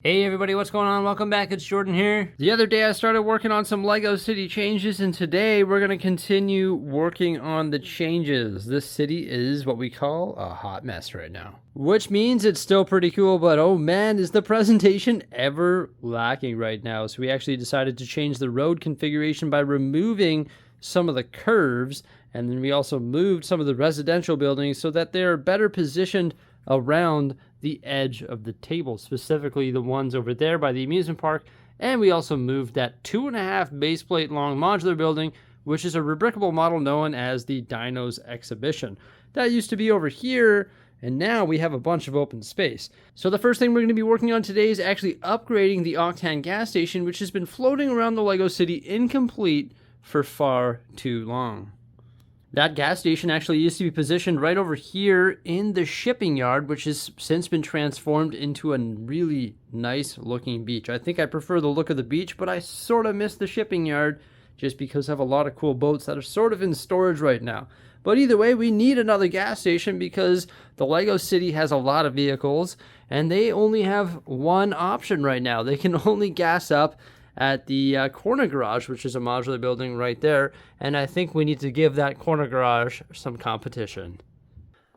Hey everybody, what's going on? Welcome back, it's Jordan here. The other day I started working on some LEGO City changes, and today we're going to continue working on the changes. This city is what we call a hot mess right now. Which means it's still pretty cool, but oh man, is the presentation ever lacking right now. So we actually decided to change the road configuration by removing some of the curves, and then we also moved some of the residential buildings so that they're better positioned around the edge of the table, specifically the ones over there by the amusement park. And we also moved that 2.5 base plate long modular building, which is a rebrickable model known as the Dinos Exhibition. That used to be over here, and now we have a bunch of open space. So the first thing we're going to be working on today is actually upgrading the Octan gas station, which has been floating around the LEGO City incomplete for far too long. That gas station actually used to be positioned right over here in the shipping yard, which has since been transformed into a really nice looking beach. I think I prefer the look of the beach, but I sort of miss the shipping yard just because I have a lot of cool boats that are sort of in storage right now. But either way, we need another gas station because the LEGO City has a lot of vehicles and they only have one option right now. They can only gas up at the corner garage, which is a modular building right there, and I think we need to give that corner garage some competition.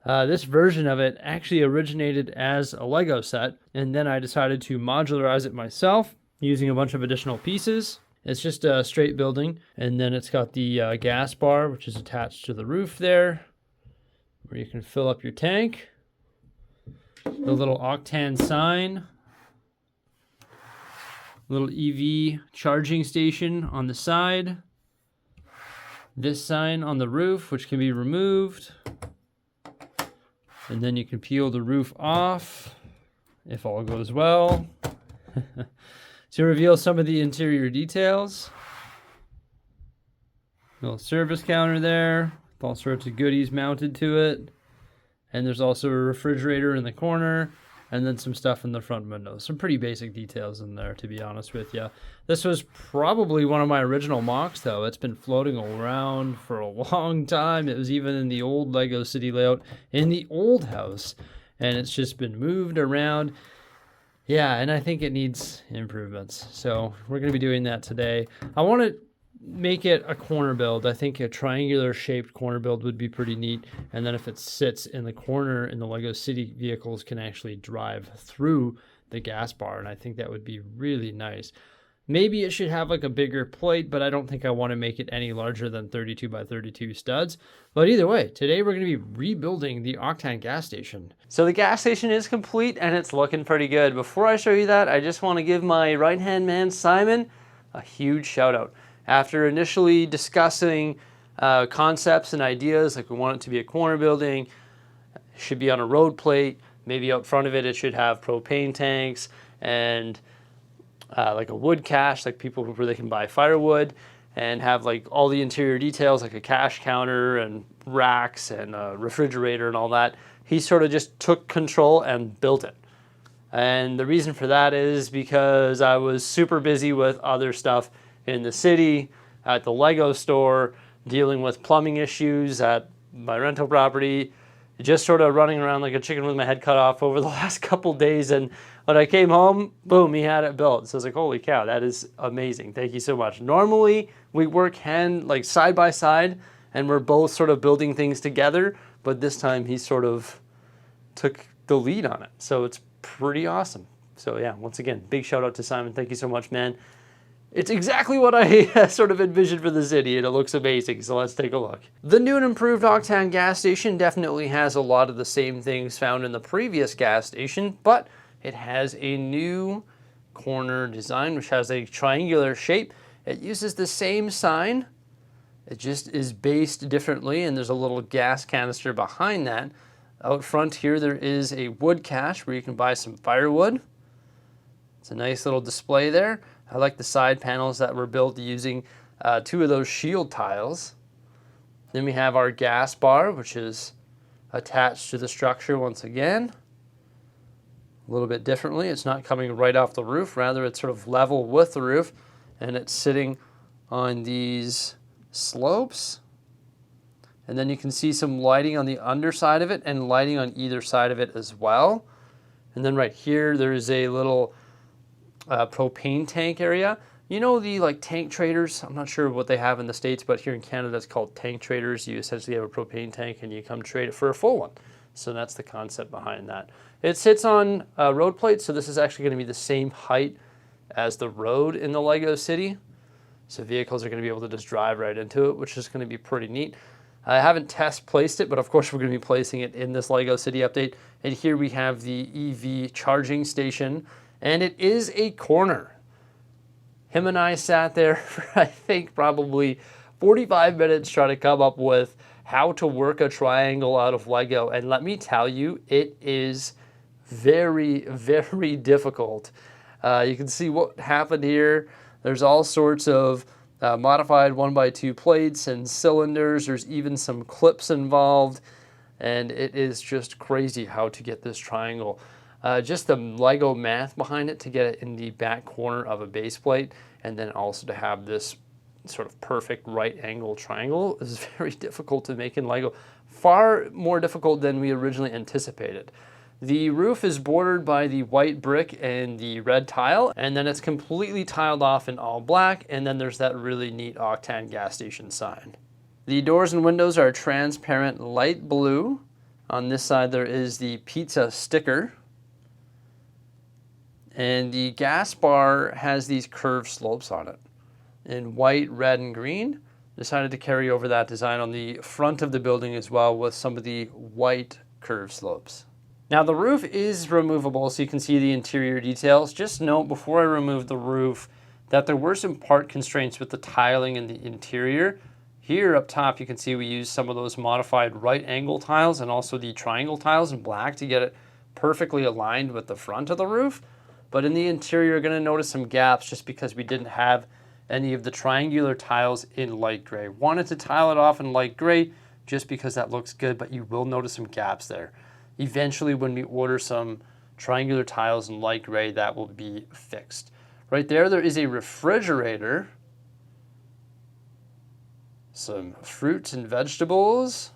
This version of it actually originated as a Lego set, and then I decided to modularize it myself using a bunch of additional pieces. It's just a straight building, and then it's got the gas bar, which is attached to the roof there, where you can fill up your tank. The little Octan sign. Little EV charging station on the side. This sign on the roof, which can be removed. And then you can peel the roof off if all goes well. To reveal some of the interior details. Little service counter there with all sorts of goodies mounted to it. And there's also a refrigerator in the corner. And then some stuff in the front windows. Some pretty basic details in there, to be honest with you. This was probably one of my original mocks, though. It's been floating around for a long time. It was even in the old LEGO City layout in the old house. And it's just been moved around. Yeah, and I think it needs improvements. So we're going to be doing that today. I want to make it a corner build. I think a triangular shaped corner build would be pretty neat. And then if it sits in the corner in the LEGO City, vehicles can actually drive through the gas bar. And I think that would be really nice. Maybe it should have like a bigger plate, but I don't think I want to make it any larger than 32 by 32 studs. But either way, today we're going to be rebuilding the Octan gas station. So the gas station is complete and it's looking pretty good. Before I show you that, I just want to give my right-hand man, Simon, a huge shout out. After initially discussing concepts and ideas, like we want it to be a corner building, it should be on a road plate, maybe out front of it, it should have propane tanks and like a wood cache, like people where they can buy firewood, and have like all the interior details, like a cash counter and racks and a refrigerator and all that. He sort of just took control and built it. And the reason for that is because I was super busy with other stuff in the city, at the LEGO store, dealing with plumbing issues at my rental property, just sort of running around like a chicken with my head cut off over the last couple days. And when I came home, boom, he had it built. So I was like, holy cow, that is amazing. Thank you so much. Normally, we work side by side, and we're both sort of building things together. But this time, he sort of took the lead on it. So it's pretty awesome. So yeah, once again, big shout out to Simon. Thank you so much, man. It's exactly what I sort of envisioned for the city, and it looks amazing, so let's take a look. The new and improved Octan gas station definitely has a lot of the same things found in the previous gas station, but it has a new corner design, which has a triangular shape. It uses the same sign, it just is based differently, and there's a little gas canister behind that. Out front here, there is a wood cache where you can buy some firewood. It's a nice little display there. I like the side panels that were built using 2 of those shield tiles. Then we have our gas bar, which is attached to the structure once again. A little bit differently. It's not coming right off the roof. Rather, it's sort of level with the roof, and it's sitting on these slopes. And then you can see some lighting on the underside of it and lighting on either side of it as well. And then right here, there is a little propane tank area. You know, the like tank traders, I'm not sure what they have in the States, but here in Canada it's called tank traders. You essentially have a propane tank and you come trade it for a full one. So that's the concept behind that. It sits on road plates, so this is actually going to be the same height as the road in the Lego City. So vehicles are going to be able to just drive right into it, which is going to be pretty neat. I haven't test placed it, but of course we're going to be placing it in this Lego City update. And here we have the EV charging station, and it is a corner. Him and I sat there for, I think, probably 45 minutes trying to come up with how to work a triangle out of Lego. And let me tell you, it is very, very difficult. You can see what happened here. There's all sorts of modified 1x2 plates and cylinders. There's even some clips involved. And it is just crazy how to get this triangle. Just the Lego math behind it to get it in the back corner of a base plate, and then also to have this sort of perfect right angle triangle is very difficult to make in Lego. Far more difficult than we originally anticipated. The roof is bordered by the white brick and the red tile, and then it's completely tiled off in all black, and then there's that really neat Octan gas station sign. The doors and windows are transparent light blue. On this side there is the pizza sticker. And the gas bar has these curved slopes on it in white, red, and green. Decided to carry over that design on the front of the building as well with some of the white curved slopes. Now the roof is removable, so you can see the interior details. Just note before I remove the roof that there were some part constraints with the tiling in the interior. Here up top you can see we used some of those modified right angle tiles and also the triangle tiles in black to get it perfectly aligned with the front of the roof. But in the interior, you're going to notice some gaps just because we didn't have any of the triangular tiles in light gray. Wanted to tile it off in light gray just because that looks good, but you will notice some gaps there. Eventually, when we order some triangular tiles in light gray, that will be fixed. Right there is a refrigerator, some fruits and vegetables,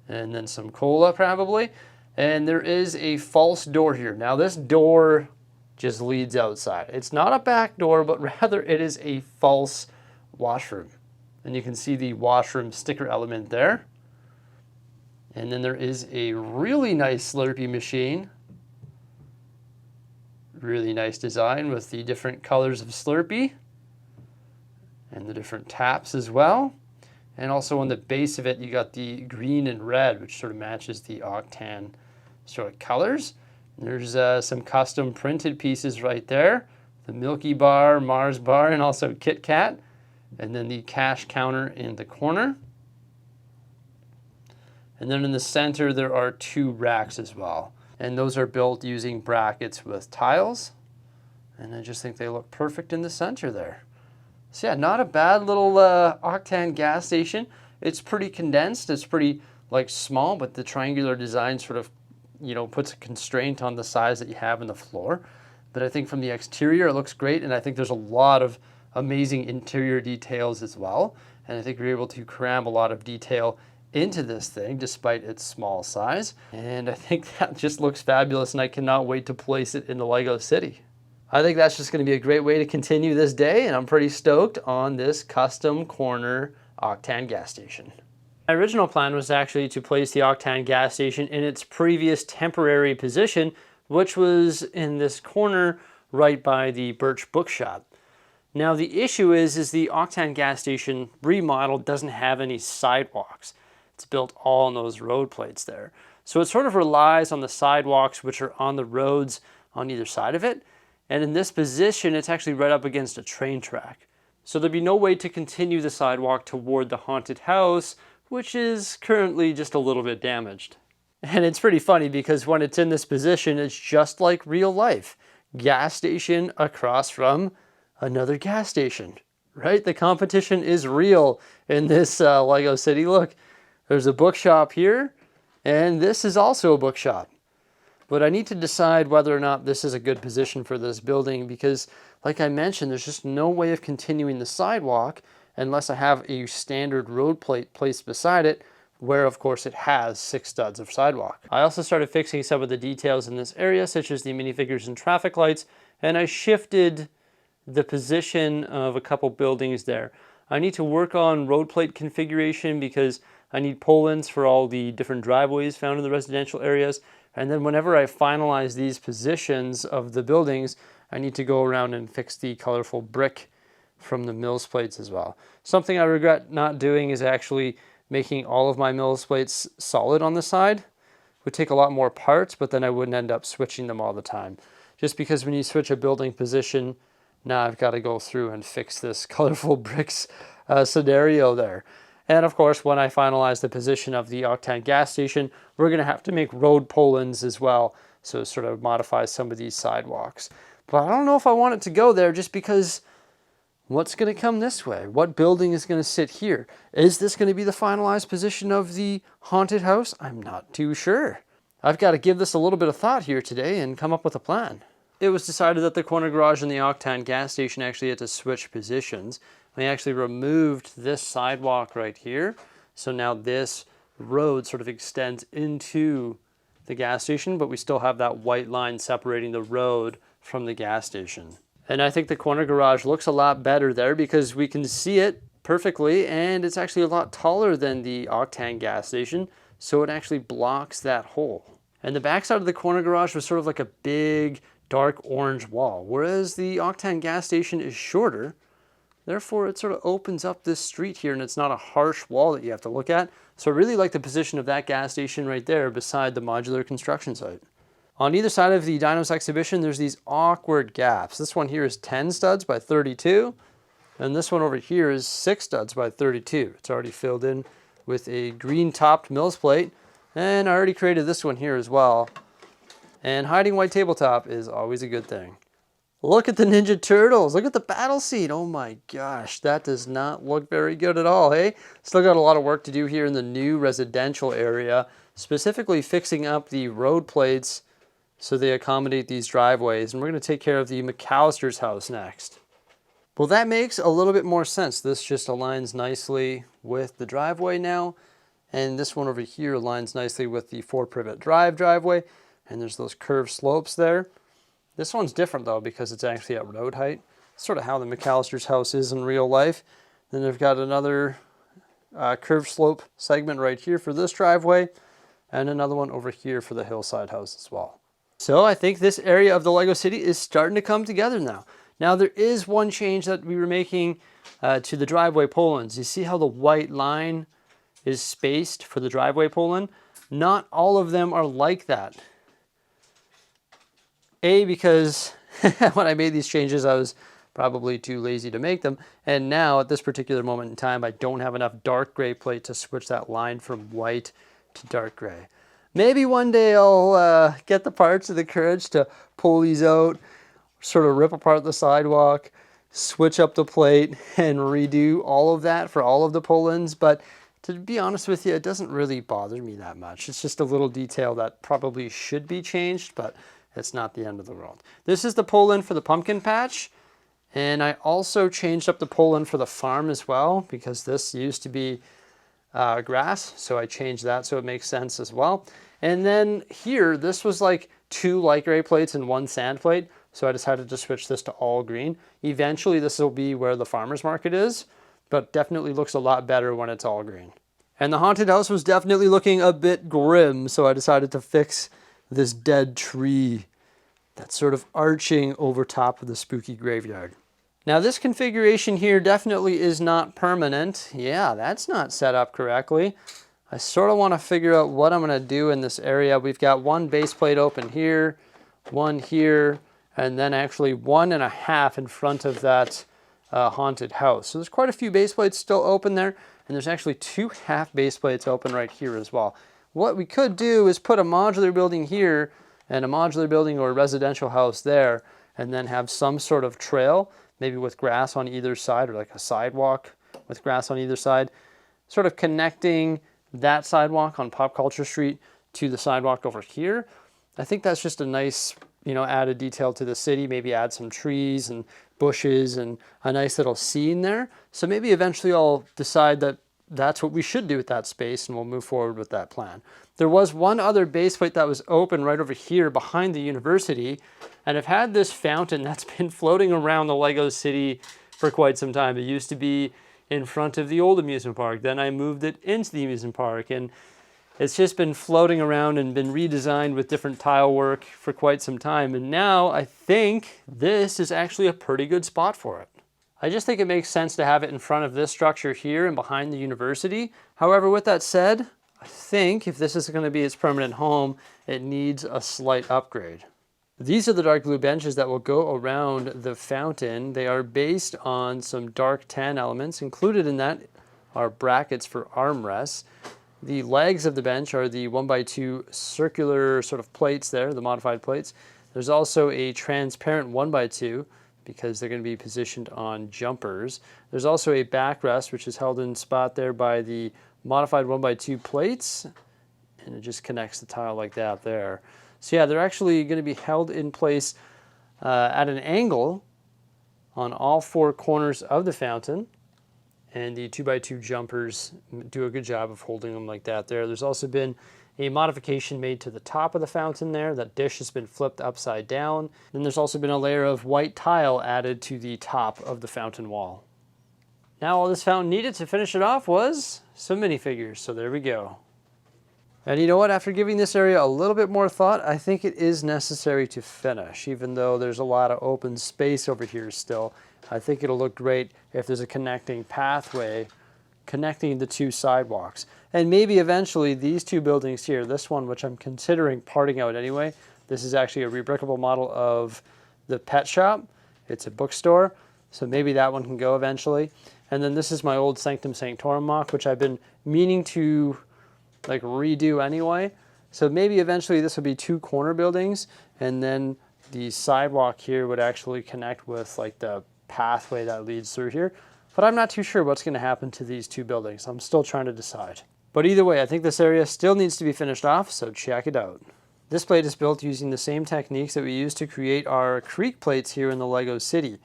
and then some cola probably. And there is a false door here. Now this door just leads outside. It's not a back door, but rather it is a false washroom. And you can see the washroom sticker element there. And then there is a really nice Slurpee machine. Really nice design with the different colors of Slurpee. And the different taps as well. And also on the base of it, you got the green and red, which sort of matches the Octan sort of colors. There's some custom printed pieces right there. The Milky Bar, Mars Bar, and also Kit Kat. And then the cash counter in the corner. And then in the center, there are 2 racks as well. And those are built using brackets with tiles. And I just think they look perfect in the center there. So yeah, not a bad little Octan gas station. It's pretty condensed. It's pretty like small, but the triangular design sort of, you know, puts a constraint on the size that you have in the floor. But I think from the exterior, it looks great. And I think there's a lot of amazing interior details as well. And I think we're able to cram a lot of detail into this thing despite its small size. And I think that just looks fabulous, and I cannot wait to place it in the Lego City. I think that's just going to be a great way to continue this day, and I'm pretty stoked on this custom corner Octan gas station. My original plan was actually to place the Octan gas station in its previous temporary position, which was in this corner right by the Birch Bookshop. Now the issue is the Octan gas station remodel doesn't have any sidewalks. It's built all on those road plates there. So it sort of relies on the sidewalks which are on the roads on either side of it. And in this position, it's actually right up against a train track. So there'd be no way to continue the sidewalk toward the haunted house, which is currently just a little bit damaged. And it's pretty funny because when it's in this position, it's just like real life. Gas station across from another gas station, right? The competition is real in this Lego City. Look, there's a bookshop here, and this is also a bookshop. But I need to decide whether or not this is a good position for this building because, like I mentioned, there's just no way of continuing the sidewalk unless I have a standard road plate placed beside it, where of course it has 6 studs of sidewalk. I also started fixing some of the details in this area, such as the minifigures and traffic lights, and I shifted the position of a couple buildings there. I need to work on road plate configuration because I need pull-ins for all the different driveways found in the residential areas. And then whenever I finalize these positions of the buildings, I need to go around and fix the colorful brick from the mills plates as well. Something I regret not doing is actually making all of my mills plates solid on the side. It would take a lot more parts, but then I wouldn't end up switching them all the time. Just because when you switch a building position, now I've got to go through and fix this colorful bricks scenario there. And of course, when I finalize the position of the Octan gas station, we're going to have to make road pull-ins as well. So it sort of modifies some of these sidewalks. But I don't know if I want it to go there just because what's going to come this way? What building is going to sit here? Is this going to be the finalized position of the haunted house? I'm not too sure. I've got to give this a little bit of thought here today and come up with a plan. It was decided that the corner garage and the Octan gas station actually had to switch positions. We actually removed this sidewalk right here. So now this road sort of extends into the gas station, but we still have that white line separating the road from the gas station. And I think the corner garage looks a lot better there because we can see it perfectly, and it's actually a lot taller than the Octan gas station, so it actually blocks that hole. And the backside of the corner garage was sort of like a big dark orange wall, whereas the Octan gas station is shorter. Therefore, it sort of opens up this street here, and it's not a harsh wall that you have to look at. So I really like the position of that gas station right there beside the modular construction site. On either side of the Dynos exhibition, there's these awkward gaps. This one here is 10 studs by 32, and this one over here is 6 studs by 32. It's already filled in with a green-topped mills plate, and I already created this one here as well. And hiding white tabletop is always a good thing. Look at the Ninja Turtles. Look at the battle scene. Oh my gosh, that does not look very good at all, hey? Still got a lot of work to do here in the new residential area, specifically fixing up the road plates so they accommodate these driveways. And we're going to take care of the McAllister's house next. Well, that makes a little bit more sense. This just aligns nicely with the driveway now. And this one over here aligns nicely with the 4-privet driveway. And there's those curved slopes there. This one's different though because it's actually at road height. Sort of how the McAllister's house is in real life. Then they've got another curved slope segment right here for this driveway. And another one over here for the hillside house as well. So I think this area of the Lego City is starting to come together now. Now there is one change that we were making to the driveway pull-ins. You see how the white line is spaced for the driveway pull-in? Not all of them are like that. Because when I made these changes, I was probably too lazy to make them. And now at this particular moment in time, I don't have enough dark gray plate to switch that line from white to dark gray. Maybe one day I'll get the parts of the courage to pull these out, sort of rip apart the sidewalk, switch up the plate, and redo all of that for all of the pull-ins. But to be honest with you, it doesn't really bother me that much. It's just a little detail that probably should be changed, but it's not the end of the world. This is the pull-in for the pumpkin patch. And I also changed up the pull-in for the farm as well, because this used to be grass. So I changed that so it makes sense as well. And then here, this was like 2 light gray plates and 1 sand plate. So I decided to switch this to all green. Eventually, this will be where the farmer's market is, but definitely looks a lot better when it's all green. And the haunted house was definitely looking a bit grim, so I decided to fix this dead tree that's sort of arching over top of the spooky graveyard. Now this configuration here definitely is not permanent. Yeah, that's not set up correctly. I sort of want to figure out what I'm going to do in this area. We've got 1 base plate open here, 1 here, and then actually 1.5 in front of that haunted house. So there's quite a few base plates still open there, and there's actually 2 half base plates open right here as well. What we could do is put a modular building here and a modular building or a residential house there, and then have some sort of trail, maybe with grass on either side, or like a sidewalk with grass on either side, sort of connecting that sidewalk on Pop Culture Street to the sidewalk over here. I think that's just a nice, added detail to the city. Maybe add some trees and bushes and a nice little scene there. So maybe eventually I'll decide that that's what we should do with that space, and we'll move forward with that plan. There was one other base plate that was open right over here behind the university, and I've had this fountain that's been floating around the Lego City for quite some time. It used to be in front of the old amusement park. Then I moved it into the amusement park, and it's just been floating around and been redesigned with different tile work for quite some time. And now I think this is actually a pretty good spot for it. I just think it makes sense to have it in front of this structure here and behind the university. However, with that said, I think if this is going to be its permanent home, it needs a slight upgrade. These are the dark blue benches that will go around the fountain. They are based on some dark tan elements. Included in that are brackets for armrests. The legs of the bench are the 1x2 circular sort of plates there, the modified plates. There's also a transparent 1x2 because they're going to be positioned on jumpers. There's also a backrest, which is held in spot there by the modified 1x2 plates, and it just connects the tile like that there. So yeah, they're actually going to be held in place at an angle on all four corners of the fountain, and the 2x2 jumpers do a good job of holding them like that there. There's also been a modification made to the top of the fountain there. That dish has been flipped upside down. Then there's also been a layer of white tile added to the top of the fountain wall. Now all this fountain needed to finish it off was some minifigures, so there we go. And you know what, after giving this area a little bit more thought, I think it is necessary to finish, even though there's a lot of open space over here still. I think it'll look great if there's a connecting pathway connecting the two sidewalks. And maybe eventually these two buildings here, this one, which I'm considering parting out anyway, this is actually a rebrickable model of the pet shop. It's a bookstore, so maybe that one can go eventually. And then this is my old Sanctum Sanctorum mock, which I've been meaning to like redo anyway. So maybe eventually this will be two corner buildings, and then the sidewalk here would actually connect with like the pathway that leads through here. But I'm not too sure what's going to happen to these two buildings. I'm still trying to decide. But either way, I think this area still needs to be finished off, so check it out. This plate is built using the same techniques that we used to create our creek plates here in the Lego City.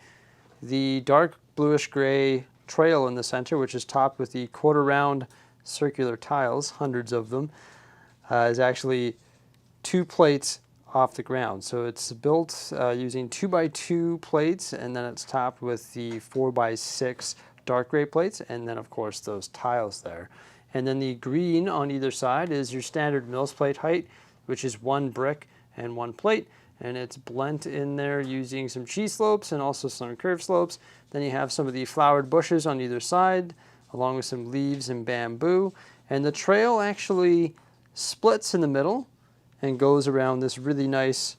The dark bluish gray trail in the center, which is topped with the quarter round circular tiles, hundreds of them, is actually two plates off the ground. So it's built using 2x2 plates, and then it's topped with the 4x6 dark gray plates, and then of course those tiles there. And then the green on either side is your standard Mills plate height, which is one brick and one plate, and it's blent in there using some cheese slopes and also some curved slopes. Then you have some of the flowered bushes on either side, along with some leaves and bamboo. And the trail actually splits in the middle and goes around this really nice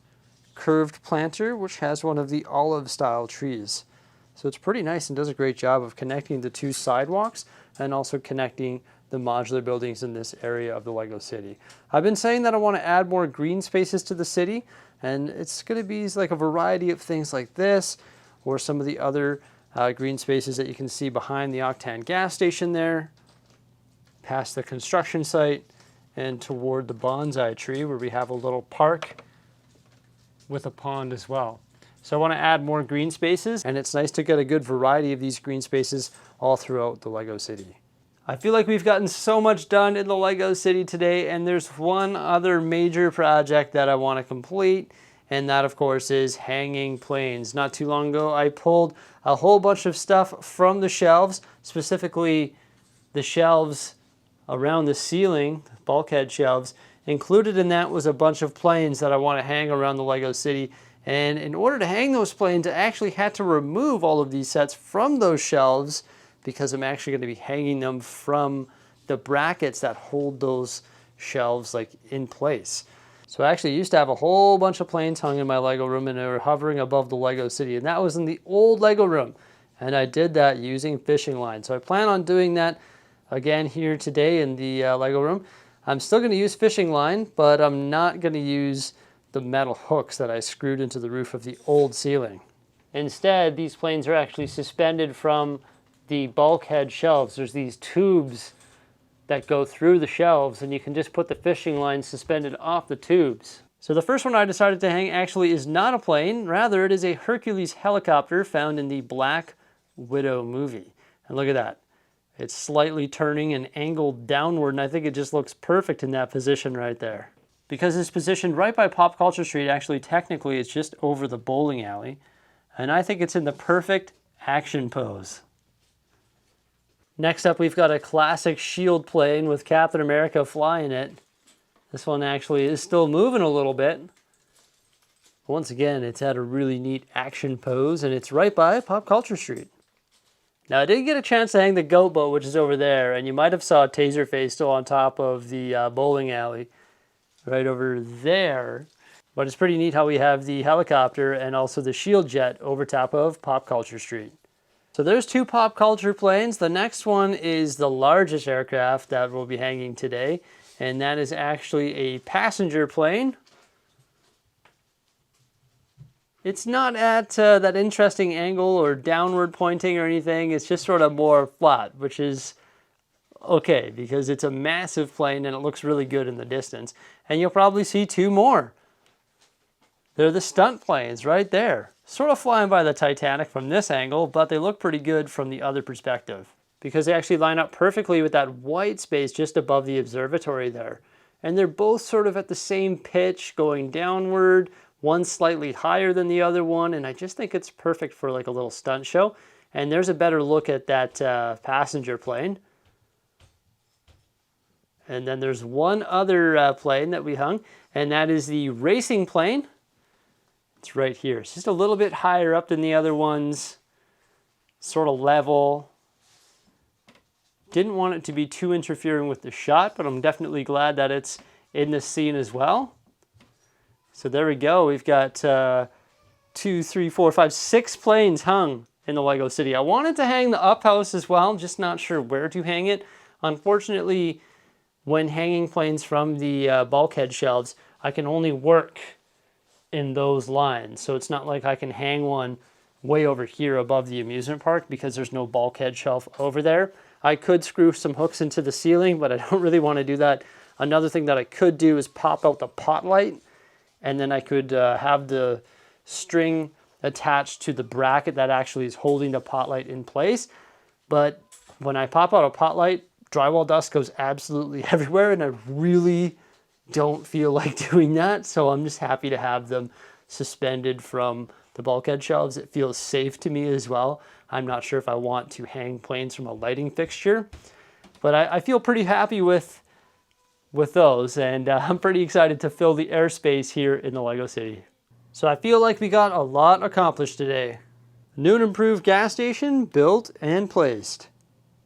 curved planter, which has one of the olive style trees. So it's pretty nice and does a great job of connecting the two sidewalks and also connecting the modular buildings in this area of the Lego City. I've been saying that I want to add more green spaces to the city, and it's going to be like a variety of things like this, or some of the other green spaces that you can see behind the Octan gas station there, past the construction site, and toward the bonsai tree where we have a little park with a pond as well. So I want to add more green spaces, and it's nice to get a good variety of these green spaces all throughout the Lego City. I feel like we've gotten so much done in the Lego City today, and there's one other major project that I want to complete, and that of course is hanging planes. Not too long ago I pulled a whole bunch of stuff from the shelves, specifically the shelves around the ceiling, bulkhead shelves. Included in that was a bunch of planes that I want to hang around the Lego City. And in order to hang those planes, I actually had to remove all of these sets from those shelves, because I'm actually going to be hanging them from the brackets that hold those shelves like in place. So I actually used to have a whole bunch of planes hung in my Lego room, and they were hovering above the Lego City, and that was in the old Lego room. And I did that using fishing line. So I plan on doing that again here today in the Lego room. I'm still going to use fishing line, but I'm not going to use the metal hooks that I screwed into the roof of the old ceiling. Instead, these planes are actually suspended from the bulkhead shelves. There's these tubes that go through the shelves, and you can just put the fishing line suspended off the tubes. So the first one I decided to hang actually is not a plane, rather it is a Hercules helicopter found in the Black Widow movie. And look at that. It's slightly turning and angled downward, and I think it just looks perfect in that position right there. Because it's positioned right by Pop Culture Street, actually technically it's just over the bowling alley, and I think it's in the perfect action pose. Next up, we've got a classic shield plane with Captain America flying it. This one actually is still moving a little bit. Once again, it's at a really neat action pose, and it's right by Pop Culture Street. Now, I did get a chance to hang the goat boat, which is over there, and you might have saw Taserface still on top of the bowling alley right over there. But it's pretty neat how we have the helicopter and also the shield jet over top of Pop Culture Street. So there's 2 pop culture planes. The next one is the largest aircraft that we'll be hanging today, and that is actually a passenger plane. It's not at that interesting angle or downward pointing or anything. It's just sort of more flat, which is okay because it's a massive plane and it looks really good in the distance. And you'll probably see 2 more. They're the stunt planes right there. Sort of flying by the Titanic from this angle, but they look pretty good from the other perspective because they actually line up perfectly with that white space just above the observatory there. And they're both sort of at the same pitch going downward. One's slightly higher than the other one, and I just think it's perfect for like a little stunt show. And there's a better look at that passenger plane. And then there's one other plane that we hung, and that is the racing plane. It's right here. It's just a little bit higher up than the other ones, sort of level. Didn't want it to be too interfering with the shot, but I'm definitely glad that it's in the scene as well. So there we go. We've got 2, 3, 4, 5, 6 planes hung in the Lego City. I wanted to hang the up house as well, just not sure where to hang it. Unfortunately, when hanging planes from the bulkhead shelves, I can only work in those lines. So it's not like I can hang one way over here above the amusement park because there's no bulkhead shelf over there. I could screw some hooks into the ceiling, but I don't really want to do that. Another thing that I could do is pop out the pot light, and then I could have the string attached to the bracket that actually is holding the pot light in place. But when I pop out a pot light, drywall dust goes absolutely everywhere, and I really don't feel like doing that. So I'm just happy to have them suspended from the bulkhead shelves. It feels safe to me as well. I'm not sure if I want to hang planes from a lighting fixture, but I feel pretty happy with those, and I'm pretty excited to fill the airspace here in the Lego City. So I feel like we got a lot accomplished today. New and improved gas station built and placed.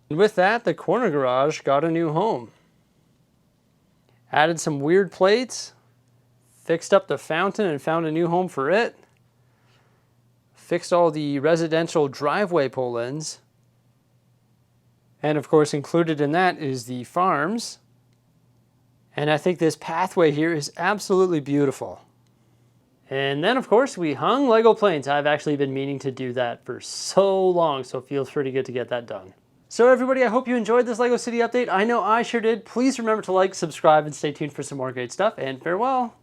And with that, the corner garage got a new home. Added some weird plates, fixed up the fountain and found a new home for it. Fixed all the residential driveway pull-ins. And of course, included in that is the farms. And I think this pathway here is absolutely beautiful. And then of course we hung Lego planes. I've actually been meaning to do that for so long, so it feels pretty good to get that done. So everybody, I hope you enjoyed this Lego City update. I know I sure did. Please remember to like, subscribe, and stay tuned for some more great stuff, and farewell.